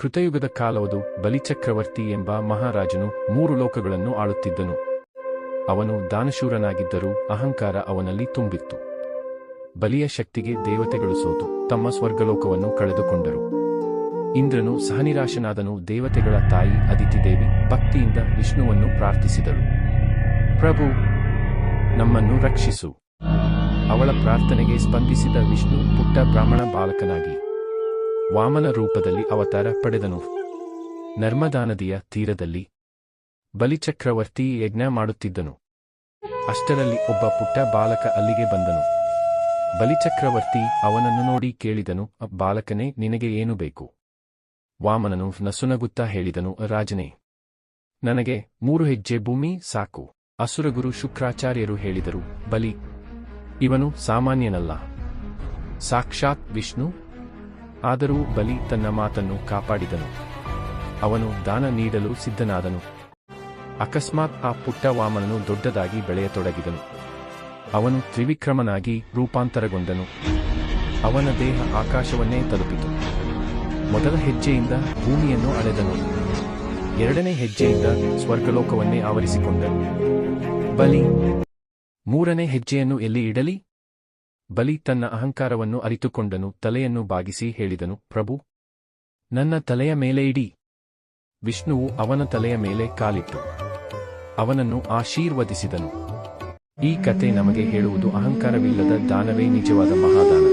ಕೃತಯುಗದ ಕಾಲವದು. ಬಲಿಚಕ್ರವರ್ತಿ ಎಂಬ ಮಹಾರಾಜನು 3 ಲೋಕಗಳನ್ನು ಆಳುತ್ತಿದ್ದನು. ಅವನು ದಾನಶೂರನಾಗಿದ್ದರೂ ಅಹಂಕಾರ ಅವನಲ್ಲಿ ತುಂಬಿತ್ತು. ಬಲಿಯ ಶಕ್ತಿಗೆ ದೇವತೆಗಳು ಸೋತು ತಮ್ಮ ಸ್ವರ್ಗಲೋಕವನ್ನು ಕಳೆದುಕೊಂಡರು. ಇಂದ್ರನು ಸಹನಿರಾಶನಾದನು. ದೇವತೆಗಳ ತಾಯಿ ಅದಿತಿದೇವಿ ಭಕ್ತಿಯಿಂದ ವಿಷ್ಣುವನ್ನು ಪ್ರಾರ್ಥಿಸಿದಳು. ಪ್ರಭು, ನಮ್ಮನ್ನು ರಕ್ಷಿಸು. ಅವಳ ಪ್ರಾರ್ಥನೆಗೆ ಸ್ಪಂದಿಸಿದ ವಿಷ್ಣು ಪುಟ್ಟ ಬ್ರಾಹ್ಮಣ ಬಾಲಕನಾಗಿ ವಾಮನ ರೂಪದಲ್ಲಿ ಅವತಾರ ಪಡೆದನು. ನರ್ಮದಾ ನದಿಯ ತೀರದಲ್ಲಿ ಬಲಿಚಕ್ರವರ್ತಿ ಯಜ್ಞ ಮಾಡುತ್ತಿದ್ದನು. ಅಷ್ಟರಲ್ಲಿ ಒಬ್ಬ ಪುಟ್ಟ ಬಾಲಕ ಅಲ್ಲಿಗೆ ಬಂದನು. ಬಲಿಚಕ್ರವರ್ತಿ ಅವನನ್ನು ನೋಡಿ ಕೇಳಿದನು, ಬಾಲಕನೇ, ನಿನಗೆ ಏನು ಬೇಕು? ವಾಮನನು ನಸುನಗುತ್ತಾ ಹೇಳಿದನು, ರಾಜನೇ, ನನಗೆ 3 ಹೆಜ್ಜೆ ಭೂಮಿ ಸಾಕು. ಅಸುರಗುರು ಶುಕ್ರಾಚಾರ್ಯರು ಹೇಳಿದರು, ಬಲಿ, ಇವನು ಸಾಮಾನ್ಯನಲ್ಲ, ಸಾಕ್ಷಾತ್ ವಿಷ್ಣು. ಆದರೂ ಬಲಿ ತನ್ನ ಮಾತನ್ನು ಕಾಪಾಡಿದನು. ಅವನು ದಾನ ನೀಡಲು ಸಿದ್ಧನಾದನು. ಅಕಸ್ಮಾತ್ ಆ ಪುಟ್ಟ ವಾಮನನು ದೊಡ್ಡದಾಗಿ ಬೆಳೆಯತೊಡಗಿದನು. ಅವನು ತ್ರಿವಿಕ್ರಮನಾಗಿ ರೂಪಾಂತರಗೊಂಡನು. ಅವನ ದೇಹ ಆಕಾಶವನ್ನೇ ತಲುಪಿತು. ಮೊದಲ ಹೆಜ್ಜೆಯಿಂದ ಭೂಮಿಯನ್ನು ಅಳೆದನು. 2ನೇ ಹೆಜ್ಜೆಯಿಂದ ಸ್ವರ್ಗಲೋಕವನ್ನೇ ಆವರಿಸಿಕೊಂಡನು. ಬಲಿ 3ನೇ ಹೆಜ್ಜೆಯನ್ನು ಎಲ್ಲಿ ಇಡಲಿ? ಬಲಿ ತನ್ನ ಅಹಂಕಾರವನ್ನು ಅರಿತುಕೊಂಡನು. ತಲೆಯನ್ನು ಬಾಗಿಸಿ ಹೇಳಿದನು, ಪ್ರಭು, ನನ್ನ ತಲೆಯ ಮೇಲೆ ಇಡಿ. ವಿಷ್ಣುವು ಅವನ ತಲೆಯ ಮೇಲೆ ಕಾಲಿಟ್ಟು ಅವನನ್ನು ಆಶೀರ್ವದಿಸಿದನು. ಈ ಕತೆ ನಮಗೆ ಹೇಳುವುದು, ಅಹಂಕಾರವಿಲ್ಲದ ದಾನವೇ ನಿಜವಾದ ಮಹಾದಾನ.